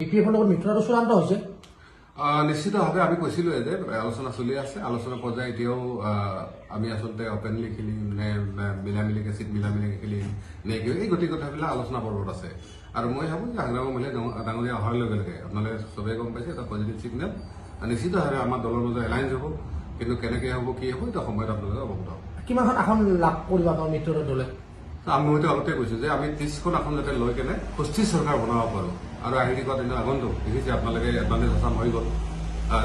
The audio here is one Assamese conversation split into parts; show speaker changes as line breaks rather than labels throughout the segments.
বিপিএফৰ লগত মিত্ৰতাটো চূড়ান্ত হৈছে
নিশ্চিতভাৱে আমি কৈছিলো যে আলোচনা চলি আছে আলোচনা পৰ্যায়ে এতিয়াও আমি আচলতে অপেনলি খেলিম নে মিলামিলিকে চিট মিলামিলিকে খেলিম নে কি এই গোটেই কথাবিলাক আলোচনা পৰ্বত আছে আৰু মই ভাবো যে হাগ্ৰামৰ মহিলা ডাঙৰীয়া অহাৰ লগে লগে আপোনালোকে চবেই গম পাইছে এটা পজিটিভ চিগনেল নিশ্চিতভাৱে আমাৰ দলৰ মাজত এলায়েন্স হ'ব কিন্তু কেনেকে হ'ব কি হ'ব এটা সময়ত আপোনালোকে অৱগত হ'ব
কিমানখন আসন লাভ কৰিব আপোনাৰ মিত্ৰতাৰ দলে
আমি হয়তো আগতে কৈছো যে আমি 30খন আসন যাতে লৈ কেনে সুস্থিৰ চৰকাৰ বনাব পাৰো আৰু আহি থকা দিনৰ আগন্তুক দেখিছে আপোনালোকে এডভান্টেজ আছাম হৈ গ'ল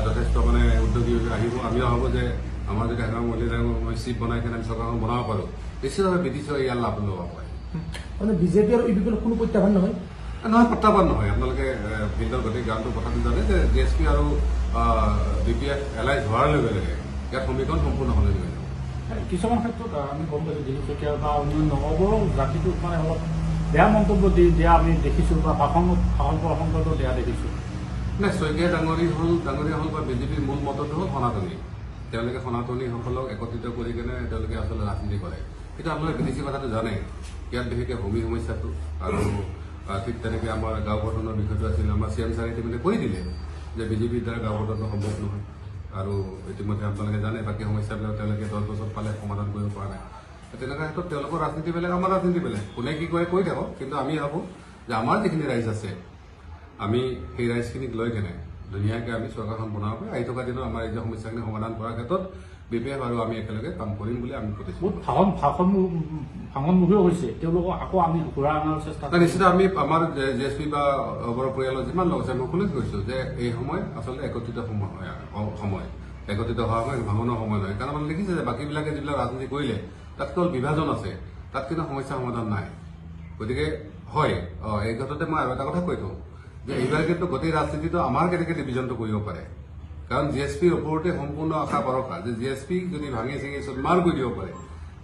যথেষ্ট মানে উদ্যোগী আহিব আমিও ভাবো যে আমাৰ যদি হাগ্ৰাম মহিলা চিপ বনাই কেনে আমি চৰকাৰখন বনাব পাৰো নিশ্চিতভাৱে বিটিছে ইয়াৰ লাভ ল'ব পাৰে
মানে বিজেপি আৰু ইউপিপিৰ কোনো প্ৰত্যাহ্বান নহয়
নহয় প্ৰত্যাহ্বান নহয় আপোনালোকে ফিল্ডৰ গোটেই গানটোৰ কথাটো জানে যে জিএছপি আৰু বিপিএফ এলায়েন্স হোৱাৰ লগে লগে ইয়াৰ সমীকৰণ সম্পূৰ্ণ হ'লে
কিছুমান ক্ষেত্ৰত আমি গম পাইছোঁ দিলীপ শইকীয়া বা অন্যান্য নগৰৰ জাতিটোক মানে অলপ বেয়া মন্তব্য দিয়া আমি দেখিছোঁ বা ভাষণ প্ৰসংগতো দিয়া দেখিছোঁ
নাই শইকীয়া ডাঙৰীয়া হ'ল বা বিজেপিৰ মূল মতটো হ'ল সনাতনী তেওঁলোকে সনাতনীসকলক একত্ৰিত কৰি কেনে তেওঁলোকে আচলতে ৰাজনীতি কৰে কিন্তু আপোনালোকে বিদেশী কথাটো জানে ইয়াত বিশেষকৈ ভূমি সমস্যাটো আৰু ঠিক তেনেকৈ আমাৰ গাঁও গঠনৰ বিষয়টো আছিল আমাৰ CM ছাৰে ইতিমধ্যে কৈ দিলে যে বিজেপিৰ দ্বাৰা গাঁও গঠনটো সম্ভৱ নহয় আৰু ইতিমধ্যে আপোনালোকে জানে বাকী সমস্যাবিলাক তেওঁলোকে 10 বছৰ পালে সমাধান কৰিব পৰা নাই তেনেকুৱা ক্ষেত্ৰত তেওঁলোকৰ ৰাজনীতি বেলেগ আমাৰ ৰাজনীতি বেলেগ কোনে কি কৰে কৈ থাকক কিন্তু আমি ভাবোঁ যে আমাৰ যিখিনি ৰাইজ আছে আমি সেই ৰাইজখিনিক লৈ কেনে ধুনীয়াকৈ আমি চৰকাৰখন বনাব পাৰোঁ আহি থকা দিনত আমাৰ ৰাজ্যৰ সমস্যাখিনি সমাধান কৰাৰ ক্ষেত্ৰত বিপিএফ আৰু আমি একেলগে কাম কৰিম বুলি আমি প্ৰতিশ্ৰুতি
ভাঙনমুখীও হৈছে তেওঁলোকক আকৌ আমি ঘূৰাই অনাৰ চেষ্টা
নিশ্চিত আমি আমাৰ জিএছপি বা অবৰ পৰিয়ালৰ যিমান লোক আছে মই সকলোৱে কৈছোঁ যে এই সময় আচলতে একত্ৰিত সময় একত্ৰিত হোৱা সময় ভাঙনৰ সময় নহয় কাৰণ আপুনি দেখিছে যে বাকীবিলাকে যিবিলাক ৰাজনীতি কৰিলে তাত কেৱল বিভাজন আছে তাত কিন্তু সমস্যা সমাধান নাই গতিকে হয় এই ক্ষেত্ৰতে মই আৰু এটা কথা কৈ থওঁ যে এইবাৰ কিন্তু গোটেই ৰাজনীতিটো আমাৰ কেনেকৈ ডিভিজনটো কৰিব পাৰে কাৰণ জিএছপিৰ ওপৰতে সম্পূৰ্ণ আশা ভৰসা যে জিএছপি যদি ভাঙি চিঙি চুৰমাৰ কৰি দিব পাৰে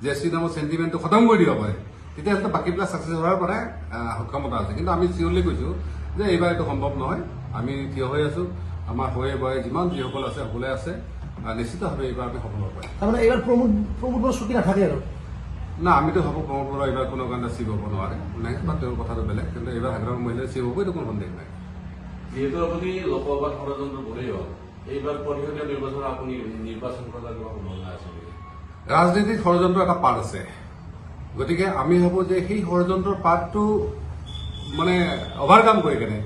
জিএছপি নামৰ চেণ্টিমেণ্টটো খতম কৰি দিব পাৰে তেতিয়াহ'লে বাকীবিলাক ছাকচেছ হোৱাৰ পৰা সক্ষমতা আছে কিন্তু আমি চিয়ৰলি কৈছোঁ যে এইবাৰ এইটো সম্ভৱ নহয় আমি থিয় হৈ আছোঁ আমাৰ হৈ বয়ে যিমান যিসকল আছে সকলোৱে আছে নিশ্চিতভাৱে এইবাৰ আমি সফল হ'ব পাৰিম
তাৰমানে এইবাৰ প্ৰমোদ বৰুৱা ছুটি নাথাকে আৰু
না আমিতো ভাবোঁ প্ৰমোদ বৰুৱা এইবাৰ কোনো কাৰণে চিভ হ'ব নোৱাৰে নাই বা তেওঁৰ কথাটো বেলেগ কিন্তু এইবাৰ হাগ্ৰাম মহিলাই চিভ হ'ব এইটো কোনো সন্দেহ নাই
যিহেতু আপুনি লোকসভাত ষড়যন্ত্ৰ কৰি হ'ল এইবাৰ পৰিষদীয় নিৰ্বাচন আপুনি নিৰ্বাচন কৰাৰ কিবা সম্ভাৱনা আছে নেকি
ৰাজনীতিত ষড়যন্ত্ৰ এটা পাৰ্ট আছে গতিকে আমি ভাবোঁ যে সেই ষড়যন্ত্ৰৰ পাৰ্টটো মানে অভাৰকাম কৰি কেনে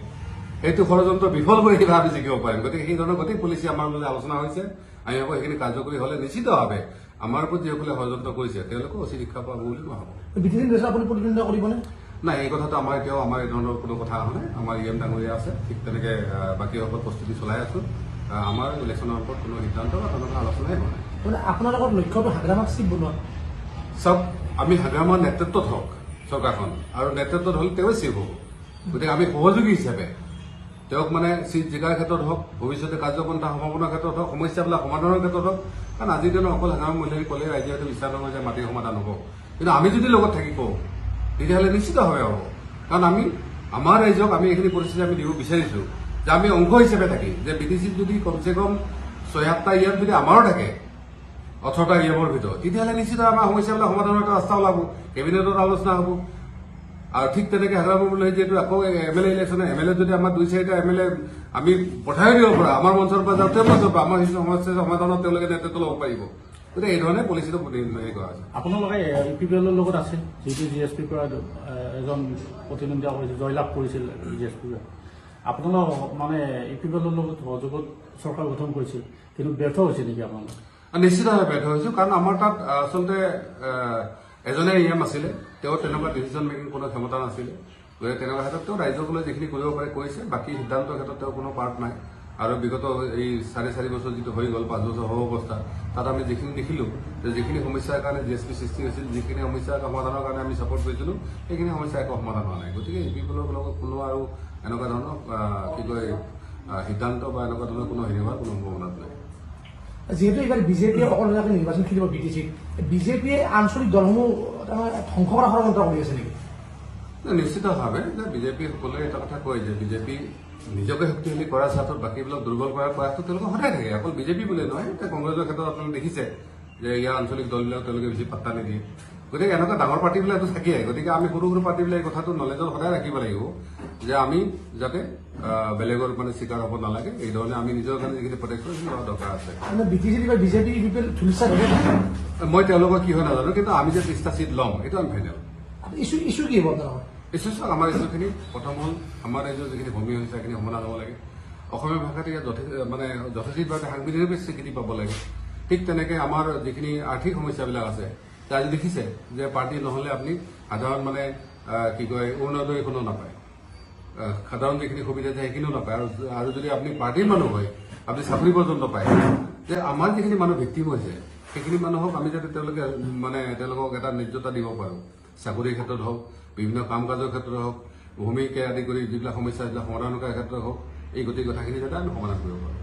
সেইটো ষড়যন্ত্ৰ বিফল কৰি কিবা আমি জিকিব পাৰিম গতিকে সেই ধৰণৰ গোটেই পলিচি আমাৰ মাজত আলোচনা হৈছে আমি ভাবোঁ সেইখিনি কাৰ্যকৰী হ'লে নিশ্চিতভাৱে আমাৰ ওপৰত যিসকলে ষড়যন্ত্ৰ কৰিছে তেওঁলোকেও উচিত শিক্ষা পাব বুলি মই ভাবোঁ
বিটিচিন ৰেচত আপুনি প্ৰতিদ্বন্দ্বিতা কৰিবনে
নাই এই কথাটো আমাৰ এতিয়াও আমাৰ এই ধৰণৰ কোনো কথা অহা নাই আমাৰ EM ডাঙৰীয়া আছে ঠিক তেনেকৈ বাকীসকল প্ৰস্তুতি চলাই আছোঁ আমাৰ ইলেকশ্যনৰ ওপৰত কোনো সিদ্ধান্ত বা তেনেকুৱা আলোচনাই হোৱা নাই
মানে আপোনালোকৰ লক্ষ্যটো হাগ্ৰামক চিট বনোৱা
চব আমি হাগ্ৰামৰ নেতৃত্বত হওক চৰকাৰখন আৰু নেতৃত্বত হ'লে তেওঁৱে চিভ হ'ব গতিকে আমি সহযোগী হিচাপে তেওঁক মানে চিট জিকাৰ ক্ষেত্ৰত হওক ভৱিষ্যতে কাৰ্যপন্থা সম্ভাৱনাৰ ক্ষেত্ৰত হওক সমস্যাবিলাক সমাধানৰ ক্ষেত্ৰত হওক কাৰণ আজিৰ দিনত অকল হাগ্ৰাম মহিলাই ক'লে ৰাইজে হয়তো বিশ্বাস নকৰে যে মাটিৰ সমাধান হ'ব কিন্তু আমি যদি লগত থাকি কওঁ তেতিয়াহ'লে নিশ্চিতভাৱে হ'ব কাৰণ আমি আমাৰ ৰাইজক আমি এইখিনি পৰিস্থিতি আমি দিব বিচাৰিছোঁ যে আমি অংশ হিচাপে থাকি যে BTCত যদি কমচে কম 6-7টা ইয়াত যদি আমাৰো থাকে 18টা ইয়ামৰ ভিতৰত তেতিয়াহ'লে নিশ্চিত আমাৰ সমস্যাবিলাক সমাধানৰ এটা ৰাস্তা ওলাব কেবিনেটত আলোচনা হ'ব আৰু ঠিক তেনেকৈ হাগ্ৰাম মহিলাই যিহেতু আকৌ MLA ইলেকশ্যনে MLA যদি আমাৰ 2-4টা MLA আমি পঠাই দিব পৰা আমাৰ মঞ্চৰ পৰা যাওঁ তেওঁৰ মঞ্চৰ পৰা আমাৰ কিছু সমস্যা সমাধানত তেওঁলোকে নেতৃত্ব ল'ব পাৰিব গতিকে এই ধৰণে পলিচিটো হেৰি কৰা হৈছে
আপোনালোকে UPPLৰ লগত আছিল যিটো GSPৰ পৰা এজন প্ৰতিদ্বন্দ্বিতা কৰিছিল জয়লাভ কৰিছিল GSPৰ আপোনালোক মানে UPPLৰ লগত সহযোগত চৰকাৰ গঠন কৰিছিল কিন্তু ব্যৰ্থ হৈছে নেকি আপোনালোক
নিশ্চিতভাৱে ব্যৰ্থ হৈছোঁ কাৰণ আমাৰ তাত আচলতে এজনে EM আছিলে তেওঁ তেনেকুৱা ডিচিজন মেকিং কোনো ক্ষমতা নাছিলে গতিকে তেনেকুৱা ক্ষেত্ৰত তেওঁ ৰাইজক লৈ যিখিনি কৰিব পাৰে কৰিছে বাকী সিদ্ধান্তৰ ক্ষেত্ৰত তেওঁ কোনো পাৰ্ট নাই আৰু বিগত এই 4.5 বছৰ যিটো হৈ গ'ল 5 বছৰ হোৱা অৱস্থা তাত আমি যিখিনি দেখিলোঁ যে যিখিনি সমস্যাৰ কাৰণে GSP সৃষ্টি হৈছিল যিখিনি সমস্যাৰ সমাধানৰ কাৰণে আমি ছাপোৰ্ট কৰিছিলোঁ সেইখিনি সমস্যা একো সমাধান হোৱা নাই গতিকে UPPLৰ লগত কোনো আৰু এনেকুৱা ধৰণৰ কি কয় সিদ্ধান্ত বা এনেকুৱা ধৰণৰ কোনো হেৰি হোৱাৰ কোনো সম্ভাৱনা নাই
যিহেতু এইবাৰ বিজেপিয়ে অকলশৰীয়াকৈ নিৰ্বাচন খেলিব BTCত বিজেপিয়ে আঞ্চলিক দলসমূহ ধ্বংস কৰা ষড়যন্ত্ৰ কৰি আছে নেকি
নিশ্চিতভাৱে যে বিজেপি সকলোৱে এটা কথা কয় যে বিজেপি নিজকে শক্তিশালী কৰাৰ স্বাৰ্থত বাকীবিলাক দুৰ্বল কৰাৰ প্ৰয়াসটো তেওঁলোকে সদায় থাকে অকল বিজেপি বুলি নহয় এতিয়া কংগ্ৰেছৰ ক্ষেত্ৰত আপোনালোকে দেখিছে যে ইয়াৰ আঞ্চলিক দলবিলাক তেওঁলোকে বেছি পাত্তা নিদিয়ে গতিকে এনেকুৱা ডাঙৰ পাৰ্টিবিলাকতো থাকিয়ে গতিকে আমি সৰু সৰু পাৰ্টিবিলাক এই কথাটো নলেজত সদায় ৰাখিব লাগিব যে আমি যাতে বেলেগৰ মানে চিকাৰ হ'ব নালাগে। এই ধৰণে আমি নিজৰ কাৰণে যিখিনি প্ৰটেকশ্যন লোৱা দৰকাৰ আছে।
মানে BTC কিবা বিজেপি পিপল ধুলিছা ধৰে
মই তেওঁলোকৰ কি হয় নাজানো, কিন্তু আমি যে 30টা চিট ল'ম এইটো আমি ফাইনেল।
ইছ্যু কি হ'ব আপোনালোকৰ?
ইছ্যু চাওক, আমাৰ ইছ্যুখিনি প্ৰথম হ'ল আমাৰ ৰাজ্যৰ যিখিনি ভূমি হৈছে সেইখিনি সমাধান হ'ব লাগে। অসমীয়া ভাষাটো ইয়াত মানে যথেষ্টভাৱে সাংবিধানিক স্বীকৃতি পাব লাগে। ঠিক তেনেকৈ আমাৰ যিখিনি আৰ্থিক সমস্যাবিলাক আছে, আজি দেখিছে যে পাৰ্টি নহ'লে আপুনি সাধাৰণ মানে কি কয় অৰুণোদয় এখনো নাপায়, সাধাৰণ যিখিনি সুবিধা আছে সেইখিনিও নাপায়। আৰু যদি আপুনি পাৰ্টিৰ মানুহ হয় আপুনি চাকৰি পৰ্যন্ত পায়। যে আমাৰ যিখিনি মানুহ ভিক্টিম হৈছে সেইখিনি মানুহক আমি যাতে তেওঁলোকক এটা নিৰ্যতা দিব পাৰোঁ, চাকৰিৰ ক্ষেত্ৰত হওক, বিভিন্ন কাম কাজৰ ক্ষেত্ৰত হওক, ভূমিকে আদি কৰি যিবিলাক সমস্যা সেইবিলাক সমাধান কৰাৰ ক্ষেত্ৰত হওক, এই গোটেই কথাখিনি যাতে আমি সমাধান কৰিব পাৰোঁ।